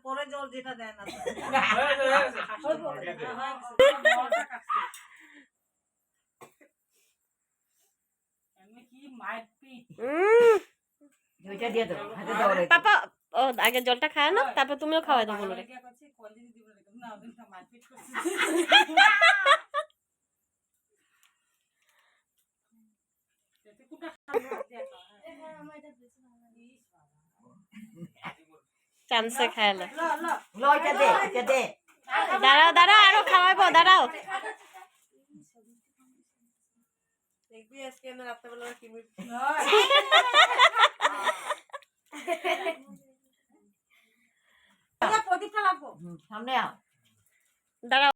পরে জল যেটা দেয় না পাপা ও আগে জলটা খায় না, তারপর তুমিও খাওয়াই দাও বলো। চান্সে খাইলে দাঁড়াও দাঁড়াও আরো খাওয়াবো, দাঁড়াও। দেখবি আজকে না রাত্রেবেলা কি প্রদীপটা লাগবো সামনে দাঁড়াও।